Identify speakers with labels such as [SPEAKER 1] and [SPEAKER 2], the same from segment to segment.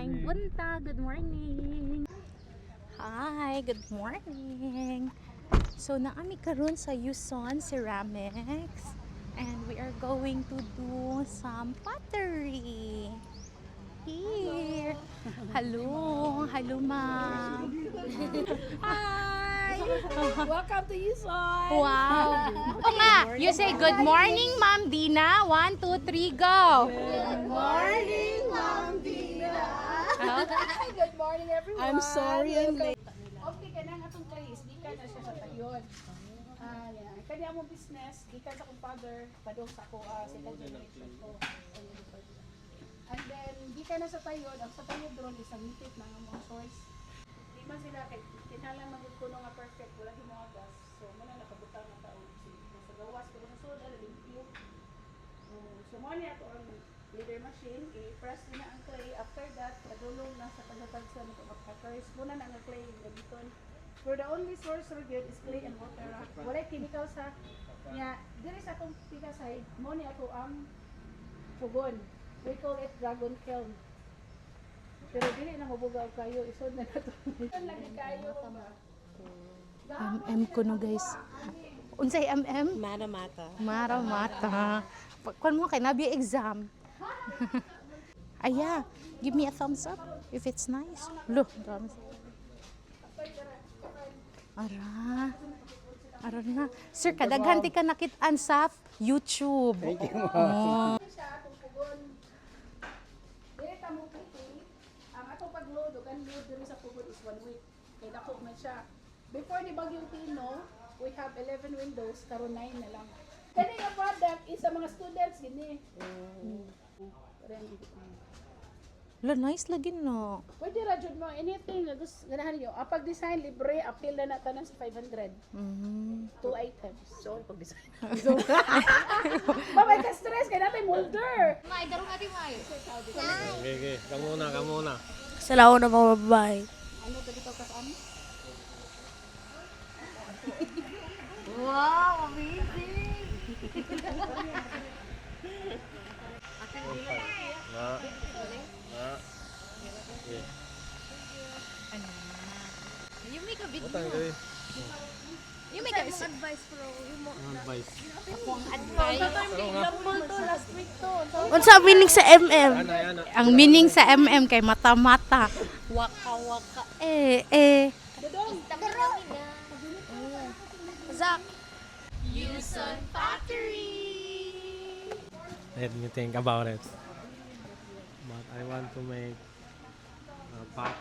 [SPEAKER 1] maing bunta. Good morning. Hi, good morning. So naami karon sa Yuson Ceramics and we are going to do some pottery. Here. Hello. Hello, ma'am.
[SPEAKER 2] Hi! Welcome to Yuson!
[SPEAKER 1] Wow. O nga, you say good morning, Ma'am Dina. 1, 2, 3, go.
[SPEAKER 2] Good morning, Ma'am Dina! Good morning, everyone!
[SPEAKER 3] I'm sorry I'm late.
[SPEAKER 2] Okay ka na nga itong trace, di ka na siya sa tayon. Kanya mo business, di ka sa kong father, padong sa ko, second generation ko. And then, di ka na sa tayon, ang sa tayon doon, isang mitit na ang mga source. Di man sila, kinhalan magkuno nga perfect, wala di mga gas. So, muna nakabutang na tao. Nasa gawas, pero sa soda, limpyo. So, muna niya ito ang leader machine, i-press din na ang clay. After that, padulong na sa pagkatag sa mga packers. Muna na ang clay, gabiton. For the only source for good is clay and water. Walay chemical sa niya. Diri sa itong pinasay, mo niya ito ang pugon. We call it dragon kiln. Pero dili na mabugaw kayo, isod na nato. Lagi kayo ba?
[SPEAKER 1] MM ko no, guys. Unsay MM?
[SPEAKER 3] Mata.
[SPEAKER 1] Maramata. Kung mo kay nabi exam. Aya, give me a thumbs up if it's nice. Look, dami. Ara na. Sir, kadaghan ti ka nakit-an sa YouTube.
[SPEAKER 2] Siya atong pugon. Dili ta mo piti. Ang atong pagload ug unload diri sa pugon is 1 week. Kay dako man siya. Before ni bagyong Tino, we have 11 windows, karon 9 na lang. Kani nga product is sa mga students gini.
[SPEAKER 1] Lo, nice lagi no.
[SPEAKER 2] Pwede ra jud mo anything na gusto ganahan niyo. Ang pag-design libre, appeal na tanan sa 500. 2 items.
[SPEAKER 3] So, pag-design.
[SPEAKER 2] Babay ka stress kay natay molder.
[SPEAKER 1] May darong ati may.
[SPEAKER 4] Okay. Kamu muna.
[SPEAKER 3] Salaw na mga babae.
[SPEAKER 2] Ano to dito ka sa amin?
[SPEAKER 1] Wow, amazing. You make a video. You make a
[SPEAKER 3] Advice bro.
[SPEAKER 4] Advice.
[SPEAKER 3] Unsa ang meaning sa MM?
[SPEAKER 1] Ang meaning sa MM kay mata-mata. Waka-waka.
[SPEAKER 3] Zak.
[SPEAKER 1] Yuson Factory.
[SPEAKER 4] Let me think about it. But I want to make a pot.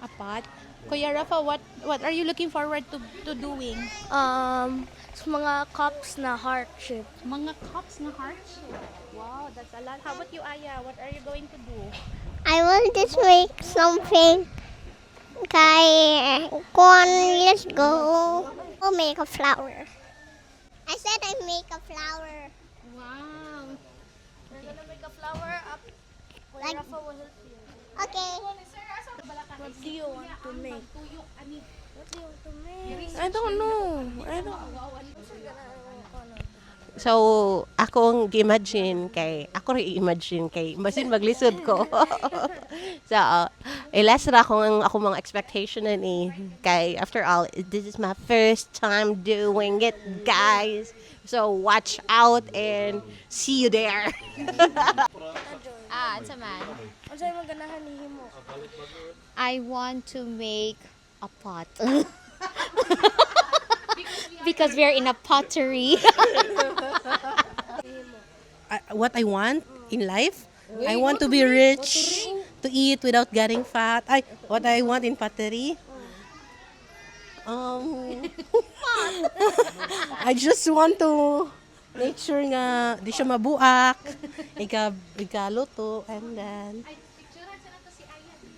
[SPEAKER 1] A pot? Kuya Rafa, what are you looking forward to doing?
[SPEAKER 3] Sa mga cups na heart shape.
[SPEAKER 1] Mga cups na heart shape. Wow, that's a lot. How about you, Aya? What are you going to do?
[SPEAKER 5] I will just make something. Let's go. We'll make a flower. I said I make a flower.
[SPEAKER 1] Wow.
[SPEAKER 3] We're gonna make a flower up.
[SPEAKER 5] Like-
[SPEAKER 3] Rafa will help you.
[SPEAKER 5] Okay.
[SPEAKER 3] What do you want to make?
[SPEAKER 1] Tuyok, ani.
[SPEAKER 3] What do you want to make?
[SPEAKER 6] I don't know. So, akong imagine kay basin maglisod ko. So, ilas ra akong mga expectation na ni kay after all, this is my first time doing it, guys. So, watch out and see you there.
[SPEAKER 1] It's a man.
[SPEAKER 3] Ano sa'yo maganahan ni Himo?
[SPEAKER 1] I want to make a pot. Because we are in a pottery.
[SPEAKER 6] What I want in life, I want to be rich, to eat without getting fat. What I want in pottery, I just want to make sure nga di siya mabuak, ikaluto, and then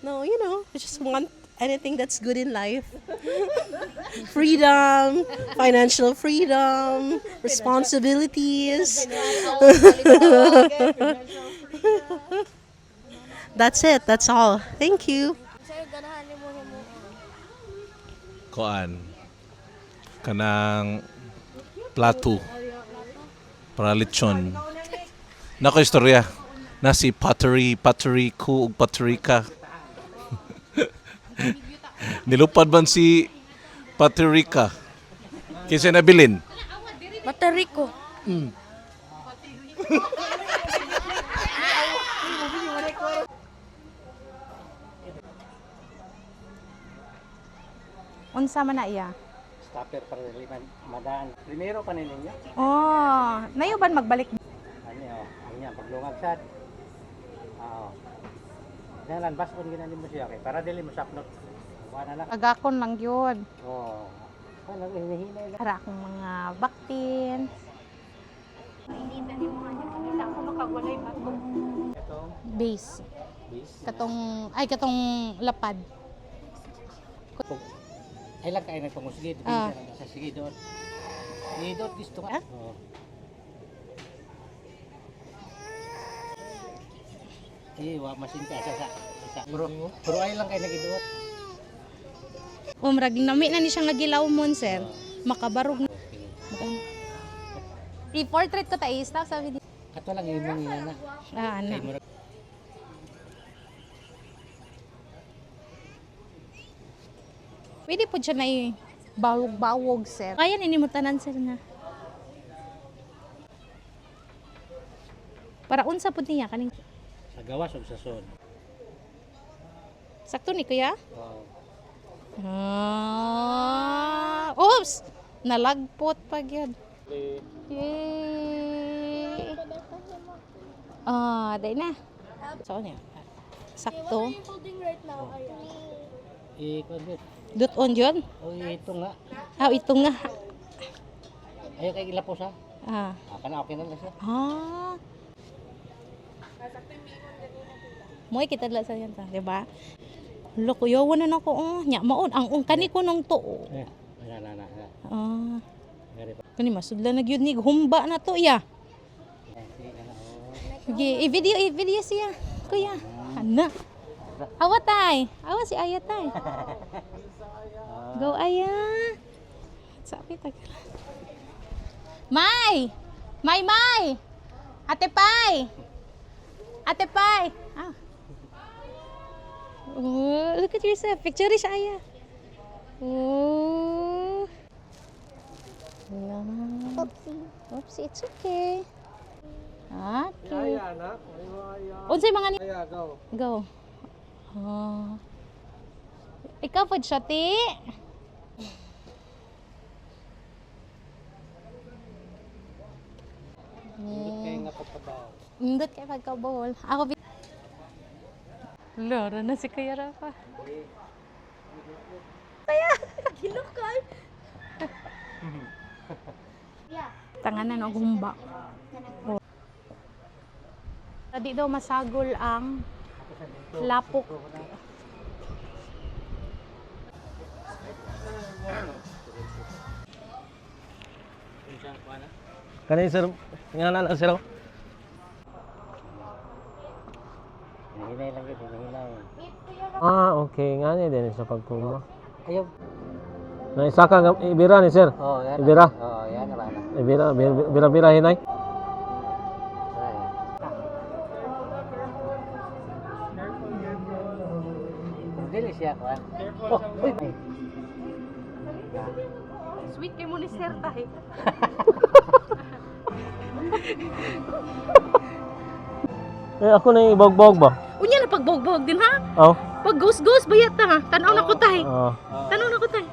[SPEAKER 6] no, I just want anything that's good in life. Freedom, financial freedom, responsibilities. That's it. That's all. Thank you.
[SPEAKER 3] Sa'yo ganahan ni mo Himo.
[SPEAKER 7] Koan kanang plato para lechon. Nako istorya na si pottery ku ug pottery ka Nilupad man si Patricia. Kinsa nabilin?
[SPEAKER 3] Bateriko.
[SPEAKER 1] Unsa man na iya?
[SPEAKER 8] Stopper para liman madaan. Primero pa ninyo.
[SPEAKER 1] Oh, nayo ban magbalik?
[SPEAKER 8] Anya paglungag sad. Oo. Dalan baskon ginani mo siya kay para dili mo sapnot. Wala na.
[SPEAKER 1] Agakon lang yun.
[SPEAKER 8] Oo. Wala hinihinay na.
[SPEAKER 1] Para akong mga baktin. Base. Katong lapad.
[SPEAKER 8] Ay lang kay nagpangusgid
[SPEAKER 1] Ah.
[SPEAKER 8] sa sigidot. Sigidot gusto ka.
[SPEAKER 1] Ah?
[SPEAKER 8] Oo. Wa masin ka sa. Pero ay lang kay nagidot.
[SPEAKER 1] Umrag nami na ni siya nga gilawmon, sir. Makabarog na. I-portrait ko ta isa sabi di.
[SPEAKER 8] Kato lang imong ina na.
[SPEAKER 1] Ah,
[SPEAKER 8] Kay
[SPEAKER 1] ano.
[SPEAKER 8] murag
[SPEAKER 1] Pwede po siya na bawog-bawog, sir. Kaya nini mo tanan, sir, nga. Para unsa pud niya kaning
[SPEAKER 8] sa gawas ug sa son.
[SPEAKER 1] sakto ni kuya?
[SPEAKER 8] Oo.
[SPEAKER 1] Ah, oops! Nalagpot pa gyud. Yay! Ah, day na. So niya. Sakto.
[SPEAKER 8] Konbit.
[SPEAKER 1] Dot on yun.
[SPEAKER 8] O ito nga.
[SPEAKER 1] Ah, ito nga.
[SPEAKER 8] Ayo kay ilapos ha.
[SPEAKER 1] Ah.
[SPEAKER 8] Kana okay na lang siya.
[SPEAKER 1] Ah. Moy kita dala sa yan ta, di ba? Lo kuya wala na ko nya maon ang kani ko nung to.
[SPEAKER 8] Na.
[SPEAKER 1] Ah.
[SPEAKER 8] Gari pa.
[SPEAKER 1] Kani masudlan na gyud ni humba na to ya. Sige, i-video siya. Kuya. Ana. Awa tay. Awa si Aya tay. Go Aya. Sabi ta. May. Ate Pai. Ah. Oh, look at yourself. Picture siya Aya. Oh. Yeah. Oopsie, it's okay. Okay.
[SPEAKER 4] anak.
[SPEAKER 1] Unsay mga ni...
[SPEAKER 4] Aya, go.
[SPEAKER 1] Go. Oh. Ikaw po siya, ti.
[SPEAKER 8] Kay nga pagkabaw.
[SPEAKER 1] Indot kay pagkabawol. Ako Loro na si Kuya Rafa. Kaya, ginukay. Tanganan o gumba. Oh. Tadi daw masagol ang lapok.
[SPEAKER 4] Kani sir, ngalan sir.
[SPEAKER 8] Hinahinay lang yun, hinahinay.
[SPEAKER 4] Ah, okay. Ngani din sa pagkuma.
[SPEAKER 8] Ayaw.
[SPEAKER 4] Na isa ka ibira ni sir.
[SPEAKER 8] Oo, yan.
[SPEAKER 4] Ibira.
[SPEAKER 8] Oo, yan na lang.
[SPEAKER 4] Ibira hinay.
[SPEAKER 8] Dili siya ko.
[SPEAKER 4] Oh, uy.
[SPEAKER 1] Sweet kay mo ni Sir tayo.
[SPEAKER 4] Ako na ibog-bog ba?
[SPEAKER 1] Unya na pagbog-bog din ha?
[SPEAKER 4] Oh.
[SPEAKER 1] Pag ghost bayat ta. Tanaw na ko tay.
[SPEAKER 4] Oh.
[SPEAKER 1] Tanaw na ko tay.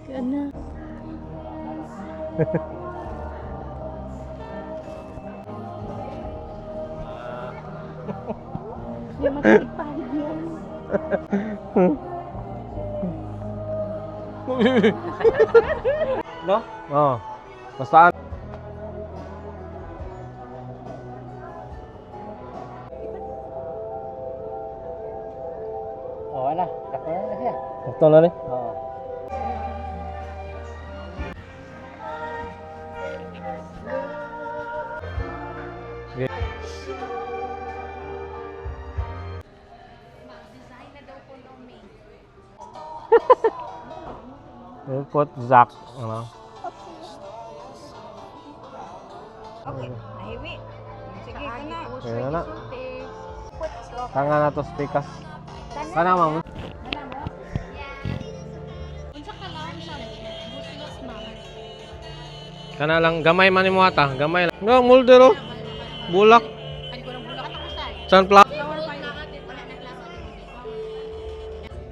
[SPEAKER 1] Kana. Yung matipahid yan.
[SPEAKER 4] No? Oh. Basta
[SPEAKER 8] Oo na. Tako na siya.
[SPEAKER 4] ito na ni.
[SPEAKER 8] Oo.
[SPEAKER 4] Airport Zack, ano?
[SPEAKER 1] Okay, nahiwi. Sige ka na.
[SPEAKER 4] Ayan na.
[SPEAKER 1] Put
[SPEAKER 4] Tanga na to speakers. Kana ma'am.
[SPEAKER 1] Unsa ka lang siya? Buslos ma.
[SPEAKER 4] Kana lang gamay man nimo ata, gamay lang. Nga mulder oh. Bulak.
[SPEAKER 1] Ani ko nang bulak ako say.
[SPEAKER 4] Sunflower.
[SPEAKER 1] Flower pa lang atin wala nang lasa.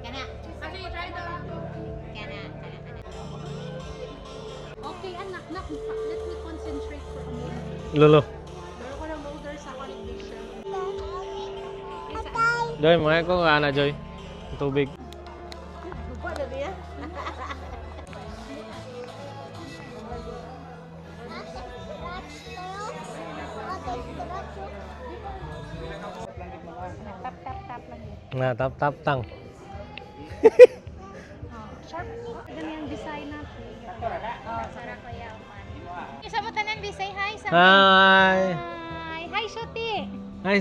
[SPEAKER 1] Kana. Kasi try daw. Kana. Okay anak, let me concentrate for a moment.
[SPEAKER 4] Lolo.
[SPEAKER 1] Meron ko ng molder sa condition.
[SPEAKER 4] Joy, mga ko ana Joy. Tubig.
[SPEAKER 1] Tap lang yun.
[SPEAKER 4] Na tap tang.
[SPEAKER 1] Sharp. Ganyan design natin. Sarap kaya man. Isa mo tanan bisay hi sa.
[SPEAKER 4] Hi.
[SPEAKER 1] Hi Shoti.
[SPEAKER 4] Hi.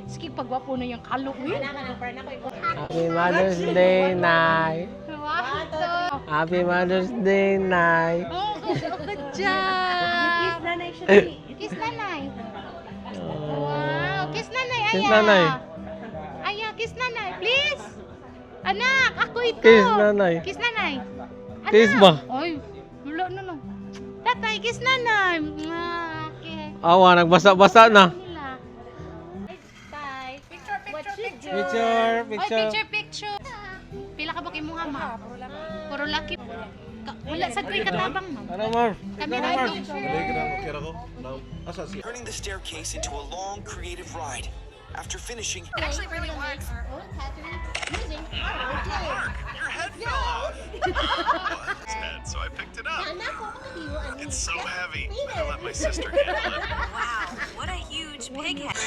[SPEAKER 1] Sige pagwapo na yung kalo.
[SPEAKER 4] Happy Mother's Day, Nay.
[SPEAKER 1] Wow.
[SPEAKER 4] Happy Mother's Day, Nay.
[SPEAKER 1] Oh, good job. Kiss nanay Shoti. Kiss nanay. Wow, kiss nanay Aya.
[SPEAKER 4] Kiss nanay.
[SPEAKER 1] Aya, kiss nanay, please. Anak, ako ito.
[SPEAKER 4] Kiss nanay.
[SPEAKER 1] Kiss nanay. Anak.
[SPEAKER 4] Kiss ba?
[SPEAKER 1] Ay, wala na no. Tatay, kiss nanay. Okay.
[SPEAKER 4] Awa, nagbasa-basa na.
[SPEAKER 1] Nila. Tay. Picture.
[SPEAKER 4] Picture,
[SPEAKER 1] Oy, picture. Pila ka ba kay mong ama? Puro laki. Wala sa ko'y katabang, ma'am.
[SPEAKER 4] Ano, Marv?
[SPEAKER 1] Kami na ito.
[SPEAKER 9] Turning the staircase into a long, creative ride. After finishing,
[SPEAKER 5] Our own tattoo using our own clay.
[SPEAKER 9] your head fell off. So I picked it up. It's so heavy. I let my sister handle it.
[SPEAKER 10] Wow, what a huge pig head.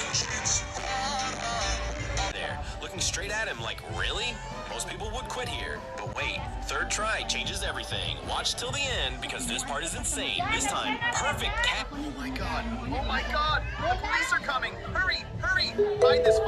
[SPEAKER 9] There, looking straight at him like, really? Most people would quit here. But wait, third try changes everything. Watch till the end because this part is insane. This time, perfect cat. Oh my god. Oh my god. The police are coming. Hurry, hurry. Find this.